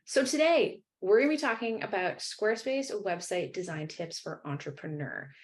So today we're going to be talking about Squarespace website design tips for entrepreneurs.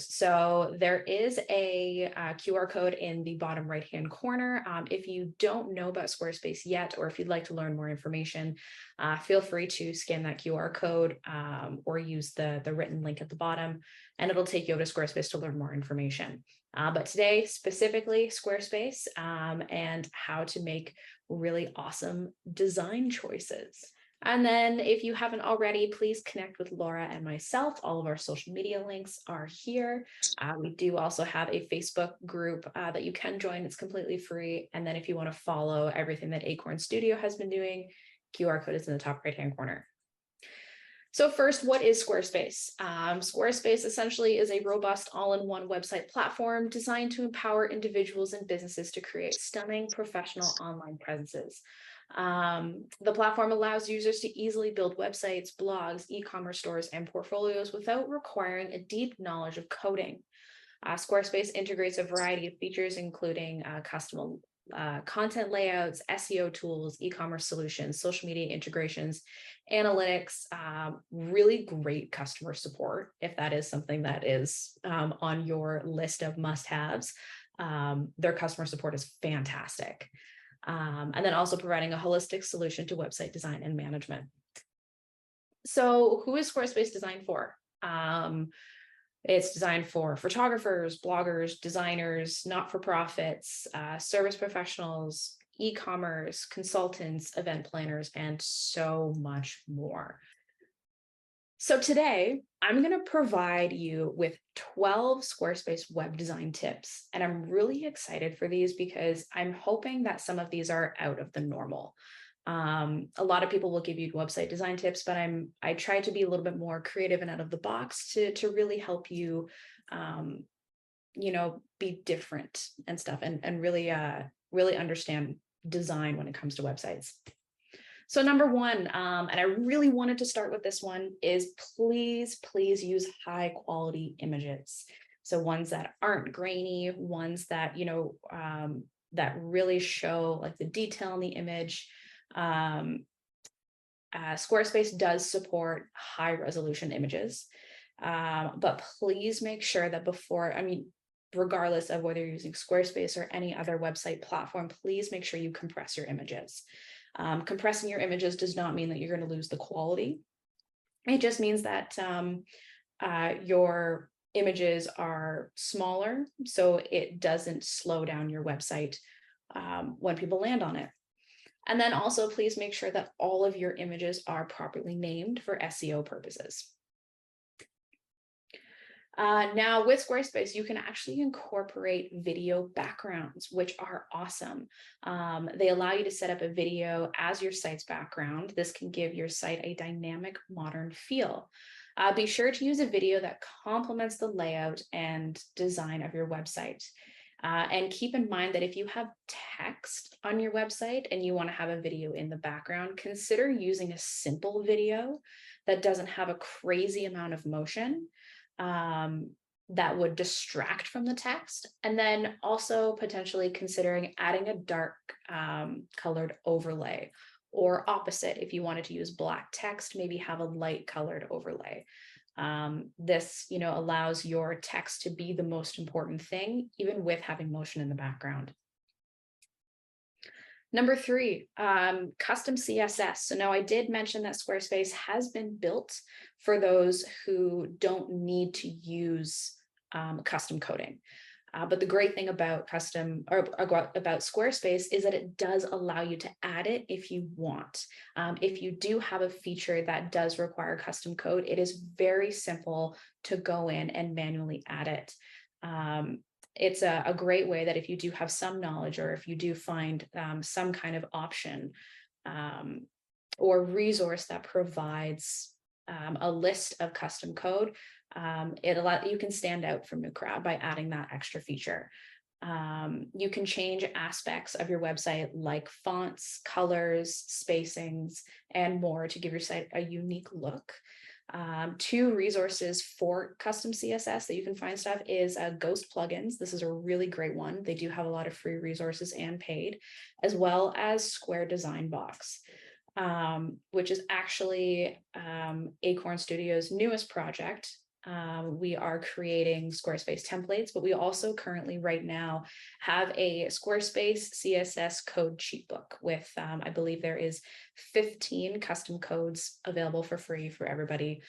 So there is a QR code in the bottom right-hand corner. If you don't know about Squarespace yet, or if you'd like to learn more information, feel free to scan that QR code or use the written link at the bottom, and it'll take you over to Squarespace to learn more information. But today, specifically Squarespace and how to make really awesome design choices. And then if you haven't already, please connect with Laura and myself. All of our social media links are here. We do also have a Facebook group that you can join. It's completely free. And then if you want to follow everything that Acorn Studio has been doing, QR code is in the top right-hand corner. So first, what is Squarespace? Squarespace essentially is a robust all-in-one website platform designed to empower individuals and businesses to create stunning professional online presences. The platform allows users to easily build websites, blogs, e-commerce stores, and portfolios without requiring a deep knowledge of coding. Squarespace integrates a variety of features, including custom content layouts, SEO tools, e-commerce solutions, social media integrations, analytics, really great customer support. If that is something that is on your list of must-haves, their customer support is fantastic. And then also providing a holistic solution to website design and management. So who is Squarespace designed for? It's designed for photographers, bloggers, designers, not-for-profits, service professionals, e-commerce, consultants, event planners, and so much more. So today, I'm going to provide you with 12 Squarespace web design tips, and I'm really excited for these because I'm hoping that some of these are out of the normal. A lot of people will give you website design tips, but I try to be a little bit more creative and out of the box to really help you, be different and stuff, and really understand design when it comes to websites. So number one, and I really wanted to start with this one, is please use high quality images. So ones that aren't grainy, ones that, that really show like the detail in the image. Squarespace does support high resolution images, but please make sure that regardless of whether you're using Squarespace or any other website platform, please make sure you compress your images. Compressing your images does not mean that you're going to lose the quality. It just means that your images are smaller, so it doesn't slow down your website when people land on it. And then also, please make sure that all of your images are properly named for SEO purposes. Now with Squarespace, you can actually incorporate video backgrounds, which are awesome. They allow you to set up a video as your site's background. This can give your site a dynamic, modern feel. Be sure to use a video that complements the layout and design of your website. And keep in mind that if you have text on your website and you want to have a video in the background, consider using a simple video that doesn't have a crazy amount of motion that would distract from the text. And then also potentially considering adding a dark colored overlay, or opposite, if you wanted to use black text, maybe have a light colored overlay. This, allows your text to be the most important thing, even with having motion in the background. Number three, custom CSS. So now I did mention that Squarespace has been built for those who don't need to use custom coding. But the great thing about about Squarespace is that it does allow you to add it if you want. If you do have a feature that does require custom code, it is very simple to go in and manually add it. It's a great way that if you do have some knowledge, or if you do find some kind of option or resource that provides a list of custom code, you can stand out from the crowd by adding that extra feature. You can change aspects of your website like fonts, colors, spacings, and more to give your site a unique look. Two resources for custom CSS that you can find stuff is Ghost plugins. This is a really great one. They do have a lot of free resources and paid, as well as Square Design Box. which is actually Acorn Studio's newest project. We are creating Squarespace templates, but we also currently right now have a Squarespace CSS code cheat book with, I believe there is 15 custom codes available for free for everybody.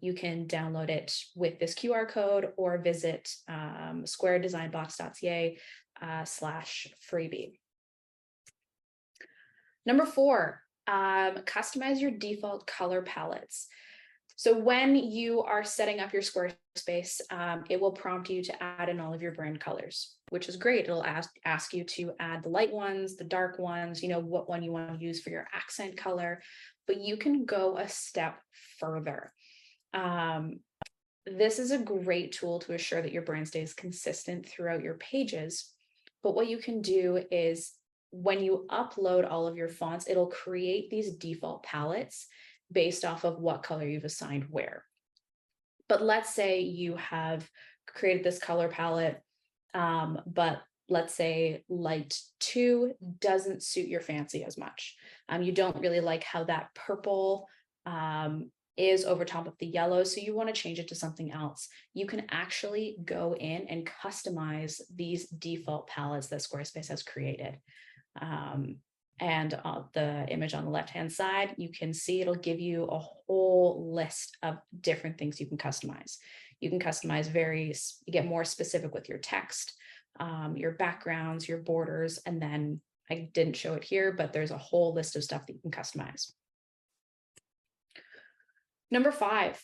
You can download it with this QR code or visit squaredesignbox.ca /freebie. Number 4, customize your default color palettes. So when you are setting up your Squarespace, it will prompt you to add in all of your brand colors, which is great. It'll ask you to add the light ones, the dark ones, what one you want to use for your accent color, but you can go a step further. This is a great tool to assure that your brand stays consistent throughout your pages. But what you can do is when you upload all of your fonts, it'll create these default palettes based off of what color you've assigned where. But let's say you have created this color palette, but let's say light 2 doesn't suit your fancy as much. You don't really like how that purple is over top of the yellow, so you want to change it to something else. You can actually go in and customize these default palettes that Squarespace has created. And the image on the left-hand side, you can see it'll give you a whole list of different things you can customize. You can customize you get more specific with your text, your backgrounds, your borders, and then I didn't show it here, but there's a whole list of stuff that you can customize. Number 5,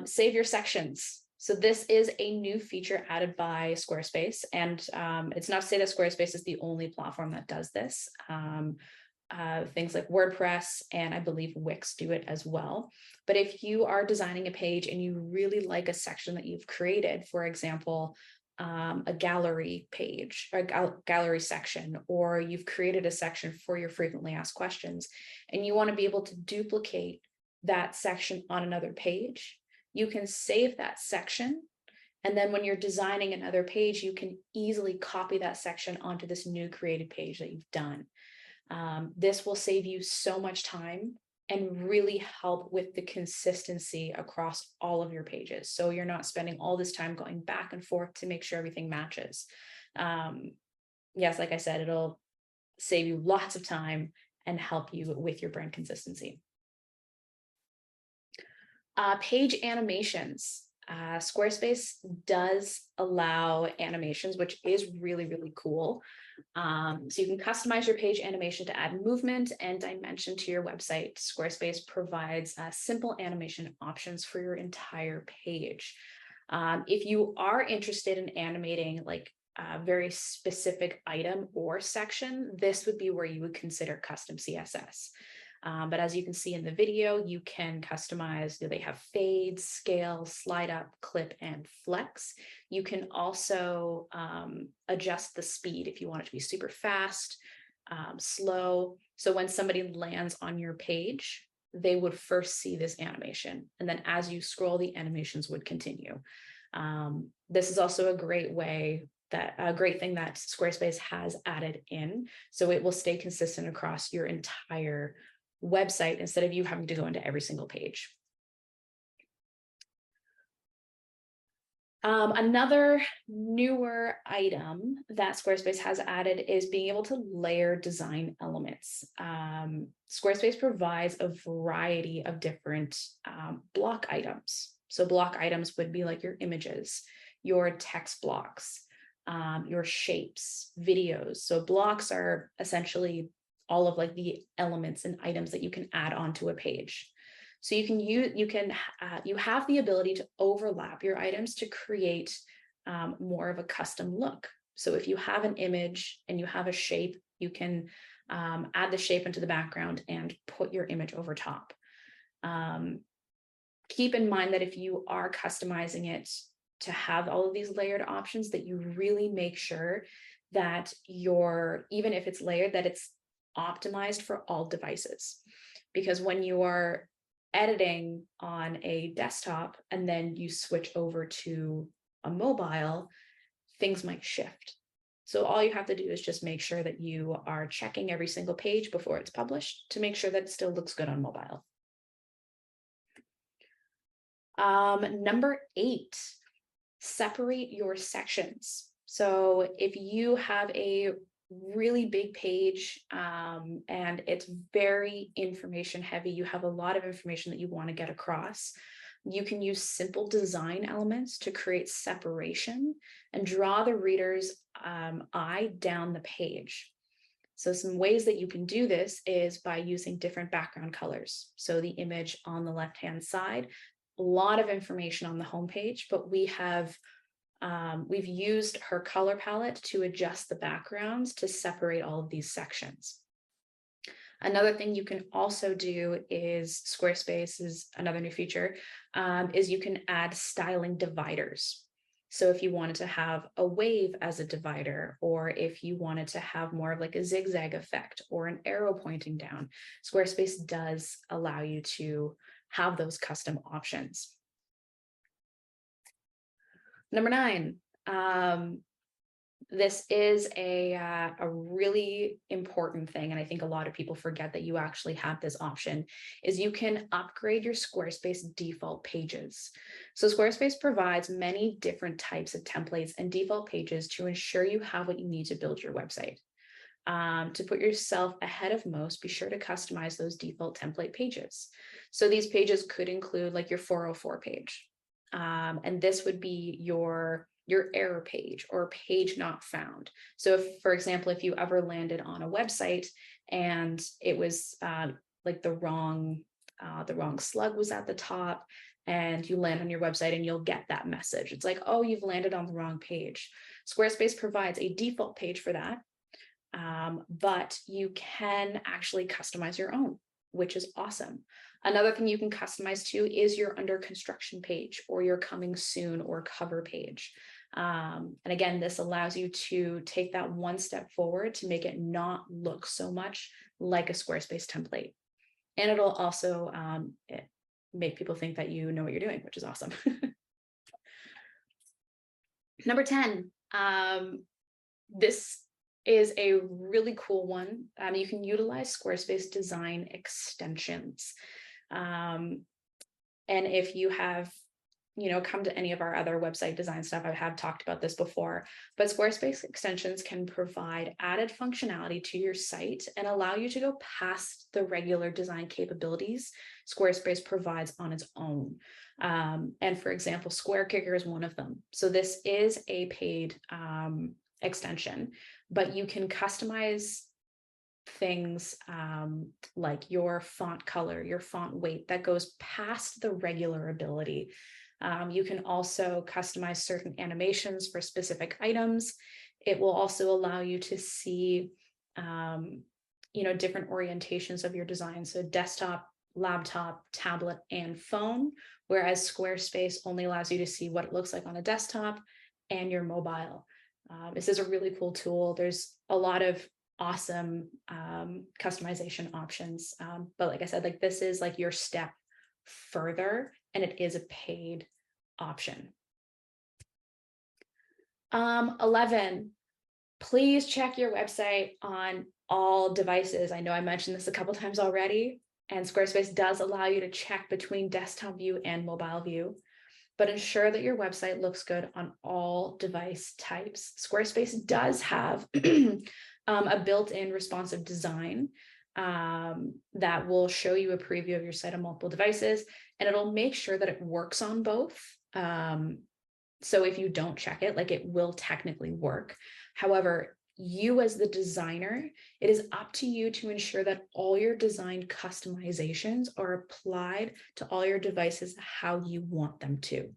save your sections. So this is a new feature added by Squarespace, and it's not to say that Squarespace is the only platform that does this. Things like WordPress and I believe Wix do it as well. But if you are designing a page and you really like a section that you've created, for example, a gallery page or a gallery section, or you've created a section for your frequently asked questions, and you want to be able to duplicate that section on another page, you can save that section. And then when you're designing another page, you can easily copy that section onto this new created page that you've done. This will save you so much time and really help with the consistency across all of your pages. So you're not spending all this time going back and forth to make sure everything matches. Yes, like I said, it'll save you lots of time and help you with your brand consistency. Page animations. Squarespace does allow animations, which is really, really cool. So you can customize your page animation to add movement and dimension to your website. Squarespace provides simple animation options for your entire page. If you are interested in animating like a very specific item or section, this would be where you would consider custom CSS. But as you can see in the video, you can customize, they have fade, scale, slide up, clip, and flex. You can also adjust the speed if you want it to be super fast, slow. So when somebody lands on your page, they would first see this animation. And then as you scroll, the animations would continue. This is also a great thing that Squarespace has added in. So it will stay consistent across your entire website instead of you having to go into every single page. Another newer item that Squarespace has added is being able to layer design elements. Squarespace provides a variety of different block items. So block items would be like your images, your text blocks, your shapes, videos. So blocks are essentially all of like the elements and items that you can add onto a page. So you have the ability to overlap your items to create more of a custom look. So if you have an image and you have a shape, you can add the shape into the background and put your image over top. Keep in mind that if you are customizing it to have all of these layered options, that you really make sure that even if it's layered, that it's optimized for all devices. Because when you are editing on a desktop and then you switch over to a mobile, things might shift. So all you have to do is just make sure that you are checking every single page before it's published to make sure that it still looks good on mobile. Number 8, separate your sections. So if you have a really big page and it's very information heavy, you have a lot of information that you want to get across, you can use simple design elements to create separation and draw the reader's eye down the page. So some ways that you can do this is by using different background colors. So the image on the left-hand side, a lot of information on the homepage, but we've used her color palette to adjust the backgrounds to separate all of these sections. Another thing you can also do is, Squarespace is another new feature, is you can add styling dividers. So if you wanted to have a wave as a divider, or if you wanted to have more of like a zigzag effect or an arrow pointing down, Squarespace does allow you to have those custom options. Number 9, this is a really important thing, and I think a lot of people forget that you actually have this option, is you can upgrade your Squarespace default pages. So Squarespace provides many different types of templates and default pages to ensure you have what you need to build your website. To put yourself ahead of most, be sure to customize those default template pages. So these pages could include like your 404 page. And this would be your error page or page not found. So if, for example, if you ever landed on a website and it was like the wrong slug was at the top, and you land on your website and you'll get that message. It's like, oh, you've landed on the wrong page. Squarespace provides a default page for that, but you can actually customize your own, which is awesome. Another thing you can customize too is your under construction page or your coming soon or cover page. And again, this allows you to take that one step forward to make it not look so much like a Squarespace template. And it'll also make people think that you know what you're doing, which is awesome. Number 10, this is a really cool one. You can utilize Squarespace design extensions. And if you have, come to any of our other website design stuff, I have talked about this before, but Squarespace extensions can provide added functionality to your site and allow you to go past the regular design capabilities Squarespace provides on its own. And for example, Square Kicker is one of them. So this is a paid extension, but you can customize things like your font color, your font weight that goes past the regular ability. You can also customize certain animations for specific items. It will also allow you to see, different orientations of your design. So desktop, laptop, tablet, and phone, whereas Squarespace only allows you to see what it looks like on a desktop and your mobile. This is a really cool tool. There's a lot of awesome customization options. But like I said, like this is like your step further, and it is a paid option. 11, please check your website on all devices. I know I mentioned this a couple times already, and Squarespace does allow you to check between desktop view and mobile view, but ensure that your website looks good on all device types. Squarespace does have a built-in responsive design that will show you a preview of your site on multiple devices, and it'll make sure that it works on both. So if you don't check it, like it will technically work. However, you as the designer, it is up to you to ensure that all your design customizations are applied to all your devices how you want them to.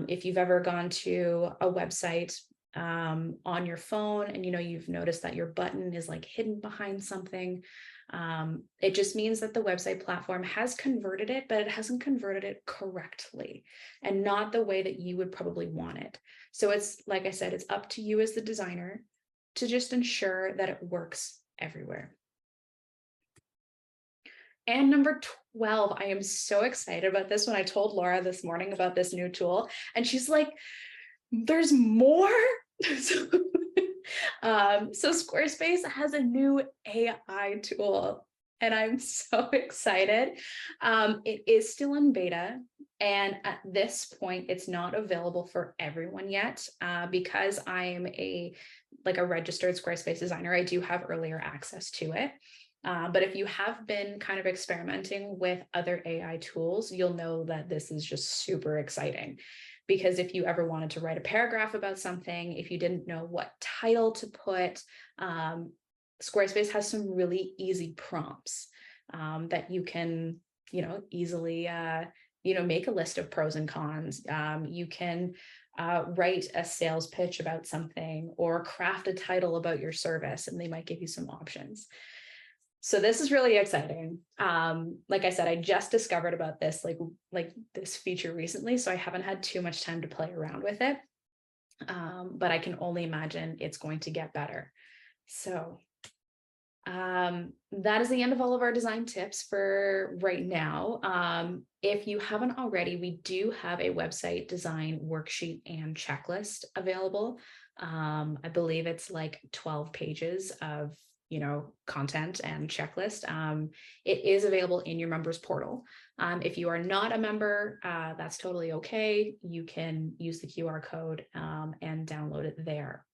If you've ever gone to a website on your phone and you've noticed that your button is like hidden behind something, it just means that the website platform has converted it, but it hasn't converted it correctly and not the way that you would probably want it. So it's, like I said, it's up to you as the designer to just ensure that it works everywhere. And number 12, I am so excited about this one. I told Laura this morning about this new tool, and she's like, there's more? So Squarespace has a new AI tool, and I'm so excited. It is still in beta, and at this point, it's not available for everyone yet. Because I am a registered Squarespace designer, I do have earlier access to it. But if you have been kind of experimenting with other AI tools, you'll know that this is just super exciting. Because if you ever wanted to write a paragraph about something, if you didn't know what title to put, Squarespace has some really easy prompts that you can, easily, make a list of pros and cons. You can write a sales pitch about something or craft a title about your service, and they might give you some options. So this is really exciting. Like I said, I just discovered about this, like this feature recently, so I haven't had too much time to play around with it. But I can only imagine it's going to get better. So that is the end of all of our design tips for right now. If you haven't already, we do have a website design worksheet and checklist available. I believe it's like 12 pages of content and checklist. It is available in your members portal. If you are not a member, that's totally okay. You can use the QR code and download it there.